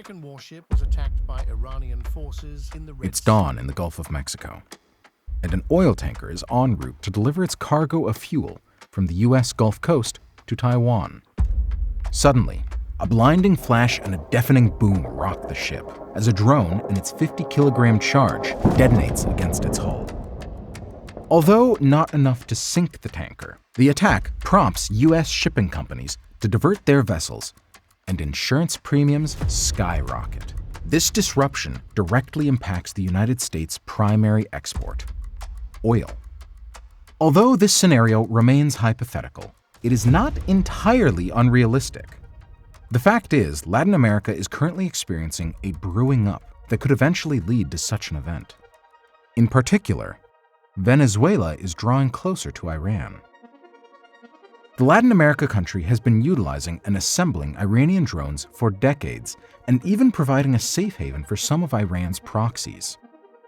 American warship was attacked by Iranian forces in the Red It's dawn in the Gulf of Mexico, and an oil tanker is en route to deliver its cargo of fuel from the U.S. Gulf Coast to Taiwan. Suddenly, a blinding flash and a deafening boom rock the ship as a drone in its 50-kilogram charge detonates against its hull. Although not enough to sink the tanker, the attack prompts U.S. shipping companies to divert their vessels, and insurance premiums skyrocket. This disruption directly impacts the United States' primary export, oil. Although this scenario remains hypothetical, it is not entirely unrealistic. The fact is, Latin America is currently experiencing a brewing up that could eventually lead to such an event. In particular, Venezuela is drawing closer to Iran. The Latin America country has been utilizing and assembling Iranian drones for decades and even providing a safe haven for some of Iran's proxies.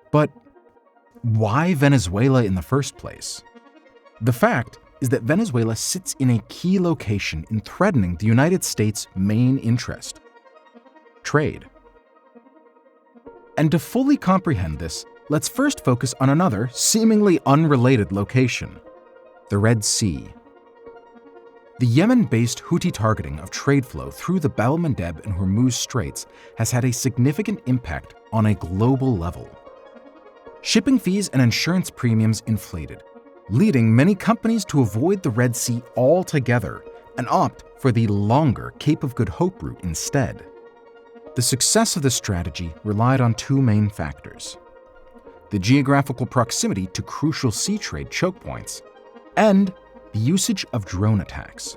But why Venezuela in the first place? The fact is that Venezuela sits in a key location in threatening the United States' main interest: trade. And to fully comprehend this, let's first focus on another, seemingly unrelated location: the Red Sea. The Yemen-based Houthi targeting of trade flow through the Bab el-Mandeb and Hormuz Straits has had a significant impact on a global level. Shipping fees and insurance premiums inflated, leading many companies to avoid the Red Sea altogether and opt for the longer Cape of Good Hope route instead. The success of this strategy relied on two main factors: the geographical proximity to crucial sea trade choke points, and the usage of drone attacks.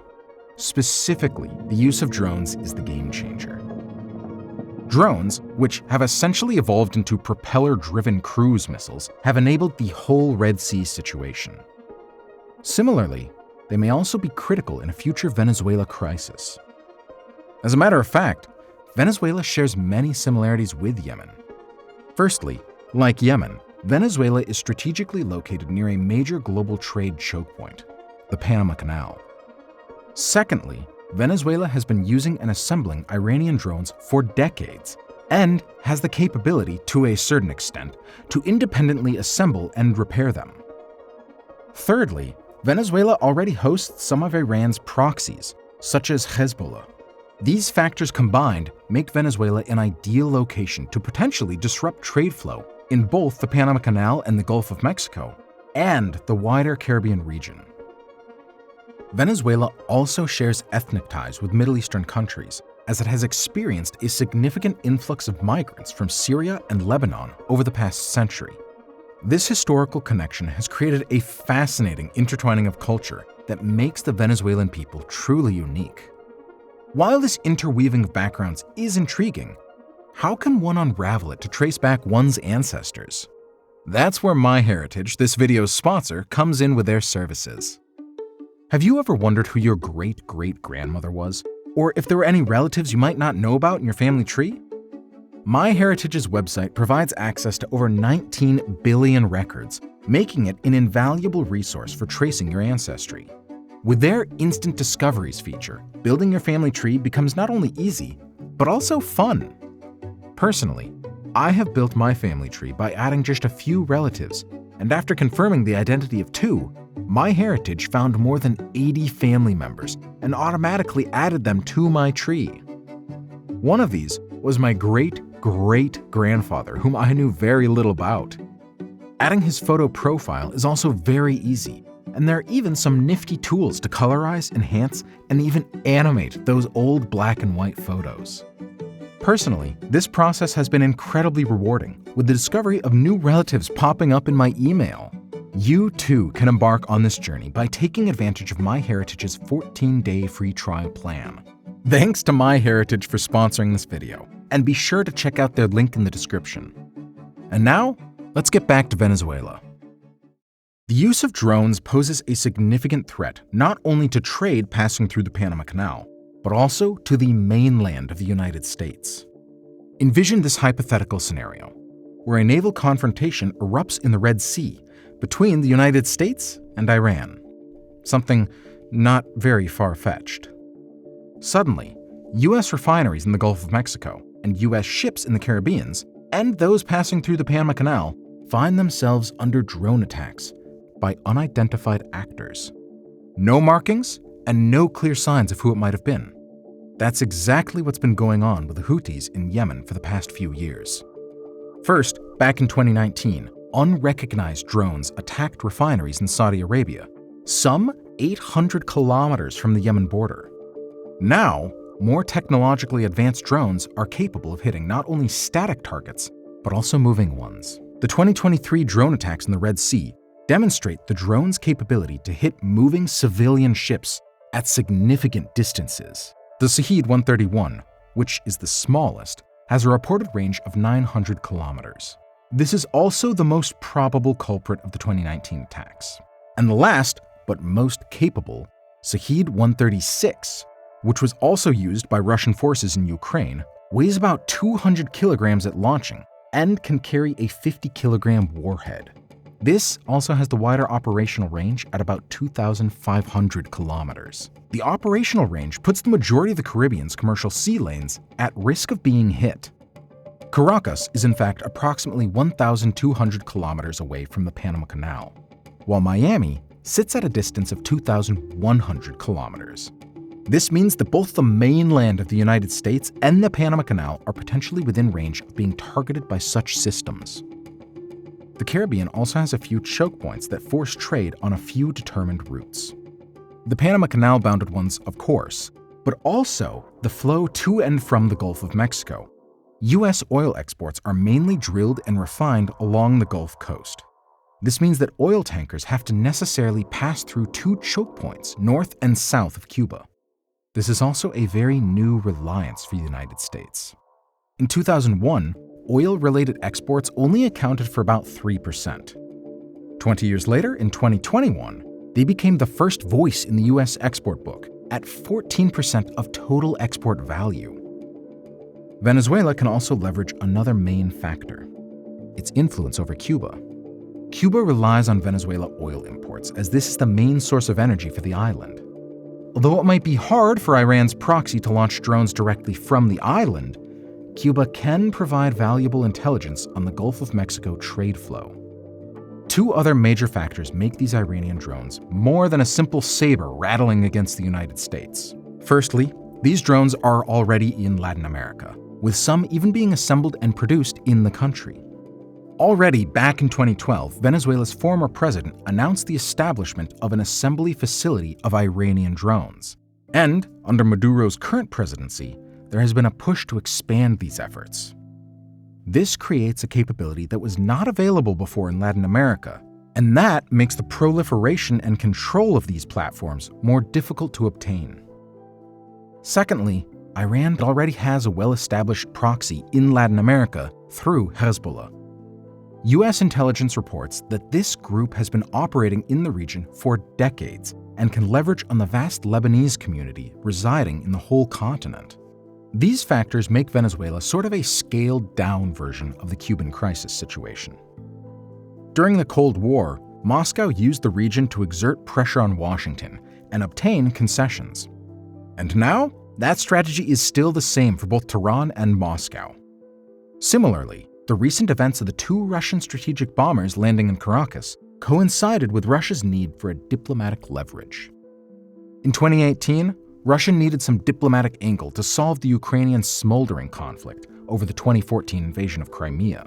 Specifically, the use of drones is the game changer. Drones, which have essentially evolved into propeller-driven cruise missiles, have enabled the whole Red Sea situation. Similarly, they may also be critical in a future Venezuela crisis. As a matter of fact, Venezuela shares many similarities with Yemen. Firstly, like Yemen, Venezuela is strategically located near a major global trade choke point, the Panama Canal. Secondly, Venezuela has been using and assembling Iranian drones for decades and has the capability, to a certain extent, to independently assemble and repair them. Thirdly, Venezuela already hosts some of Iran's proxies, such as Hezbollah. These factors combined make Venezuela an ideal location to potentially disrupt trade flow in both the Panama Canal and the Gulf of Mexico, and the wider Caribbean region. Venezuela also shares ethnic ties with Middle Eastern countries, as it has experienced a significant influx of migrants from Syria and Lebanon over the past century. This historical connection has created a fascinating intertwining of culture that makes the Venezuelan people truly unique. While this interweaving of backgrounds is intriguing, how can one unravel it to trace back one's ancestors? That's where MyHeritage, this video's sponsor, comes in with their services. Have you ever wondered who your great-great-grandmother was? Or if there were any relatives you might not know about in your family tree? MyHeritage's website provides access to over 19 billion records, making it an invaluable resource for tracing your ancestry. With their Instant Discoveries feature, building your family tree becomes not only easy, but also fun. Personally, I have built my family tree by adding just a few relatives, and after confirming the identity of 2, MyHeritage found more than 80 family members and automatically added them to my tree. One of these was my great-great-grandfather, whom I knew very little about. Adding his photo profile is also very easy, and there are even some nifty tools to colorize, enhance, and even animate those old black and white photos. Personally, this process has been incredibly rewarding, with the discovery of new relatives popping up in my email. You too can embark on this journey by taking advantage of MyHeritage's 14-day free trial plan. Thanks to MyHeritage for sponsoring this video, and be sure to check out their link in the description. And now, let's get back to Venezuela. The use of drones poses a significant threat not only to trade passing through the Panama Canal, but also to the mainland of the United States. Envision this hypothetical scenario, where a naval confrontation erupts in the Red Sea between the United States and Iran, something not very far-fetched. Suddenly, U.S. refineries in the Gulf of Mexico and US ships in the Caribbean, and those passing through the Panama Canal, find themselves under drone attacks by unidentified actors. No markings and no clear signs of who it might have been. That's exactly what's been going on with the Houthis in Yemen for the past few years. First, back in 2019, unrecognized drones attacked refineries in Saudi Arabia, some 800 kilometers from the Yemen border. Now, more technologically advanced drones are capable of hitting not only static targets, but also moving ones. The 2023 drone attacks in the Red Sea demonstrate the drone's capability to hit moving civilian ships at significant distances. The Shahed 131, which is the smallest, has a reported range of 900 kilometers. This is also the most probable culprit of the 2019 attacks. And the last, but most capable, Shahed 136, which was also used by Russian forces in Ukraine, weighs about 200 kilograms at launching and can carry a 50-kilogram warhead. This also has the wider operational range at about 2,500 kilometers. The operational range puts the majority of the Caribbean's commercial sea lanes at risk of being hit. Caracas is in fact approximately 1,200 kilometers away from the Panama Canal, while Miami sits at a distance of 2,100 kilometers. This means that both the mainland of the United States and the Panama Canal are potentially within range of being targeted by such systems. The Caribbean also has a few choke points that force trade on a few determined routes. The Panama Canal-bounded ones, of course, but also the flow to and from the Gulf of Mexico. U.S. oil exports are mainly drilled and refined along the Gulf Coast. This means that oil tankers have to necessarily pass through two choke points north and south of Cuba. This is also a very new reliance for the United States. In 2001, oil-related exports only accounted for about 3%. 20 years later, in 2021, they became the first voice in the U.S. export book at 14% of total export value. Venezuela can also leverage another main factor: its influence over Cuba. Cuba relies on Venezuela oil imports, as this is the main source of energy for the island. Although it might be hard for Iran's proxy to launch drones directly from the island, Cuba can provide valuable intelligence on the Gulf of Mexico trade flow. Two other major factors make these Iranian drones more than a simple saber rattling against the United States. Firstly, these drones are already in Latin America, with some even being assembled and produced in the country. Already back in 2012, Venezuela's former president announced the establishment of an assembly facility of Iranian drones. And, under Maduro's current presidency, there has been a push to expand these efforts. This creates a capability that was not available before in Latin America, and that makes the proliferation and control of these platforms more difficult to obtain. Secondly, Iran already has a well-established proxy in Latin America through Hezbollah. U.S. intelligence reports that this group has been operating in the region for decades and can leverage on the vast Lebanese community residing in the whole continent. These factors make Venezuela sort of a scaled-down version of the Cuban crisis situation. During the Cold War, Moscow used the region to exert pressure on Washington and obtain concessions. And now, that strategy is still the same for both Tehran and Moscow. Similarly, the recent events of the two Russian strategic bombers landing in Caracas coincided with Russia's need for a diplomatic leverage. In 2018, Russia needed some diplomatic angle to solve the Ukrainian smoldering conflict over the 2014 invasion of Crimea.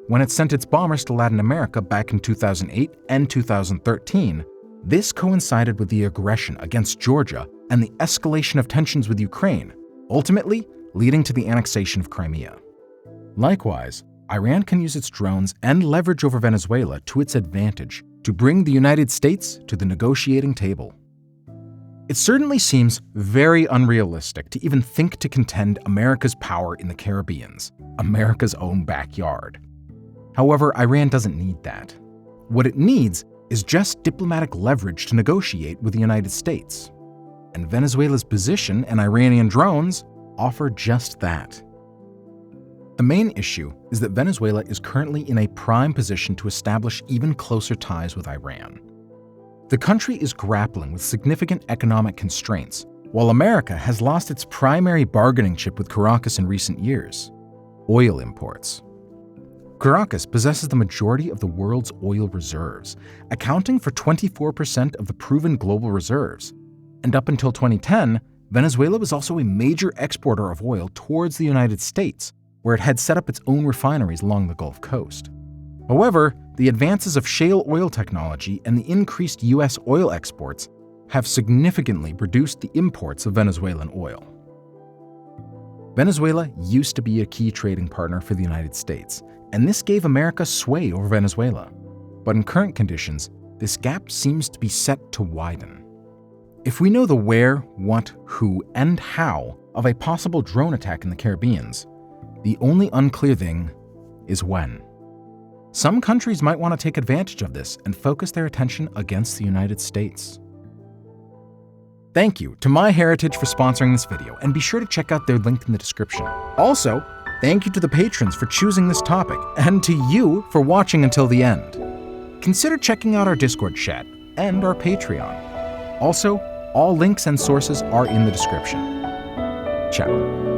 When it sent its bombers to Latin America back in 2008 and 2013, this coincided with the aggression against Georgia and the escalation of tensions with Ukraine, ultimately leading to the annexation of Crimea. Likewise, Iran can use its drones and leverage over Venezuela to its advantage to bring the United States to the negotiating table. It certainly seems very unrealistic to even think to contend America's power in the Caribbean, America's own backyard. However, Iran doesn't need that. What it needs is just diplomatic leverage to negotiate with the United States. And Venezuela's position and Iranian drones offer just that. The main issue is that Venezuela is currently in a prime position to establish even closer ties with Iran. The country is grappling with significant economic constraints while America has lost its primary bargaining chip with Caracas in recent years: oil imports. Caracas possesses the majority of the world's oil reserves, accounting for 24% of the proven global reserves. And up until 2010, Venezuela was also a major exporter of oil towards the United States, where it had set up its own refineries along the Gulf Coast. However, the advances of shale oil technology and the increased US oil exports have significantly reduced the imports of Venezuelan oil. Venezuela used to be a key trading partner for the United States, and this gave America sway over Venezuela. But in current conditions, this gap seems to be set to widen. If we know the where, what, who, and how of a possible drone attack in the Caribbean, the only unclear thing is when. Some countries might want to take advantage of this and focus their attention against the United States. Thank you to MyHeritage for sponsoring this video, and be sure to check out their link in the description. Also, thank you to the patrons for choosing this topic, and to you for watching until the end. Consider checking out our Discord chat and our Patreon. Also, all links and sources are in the description. Ciao.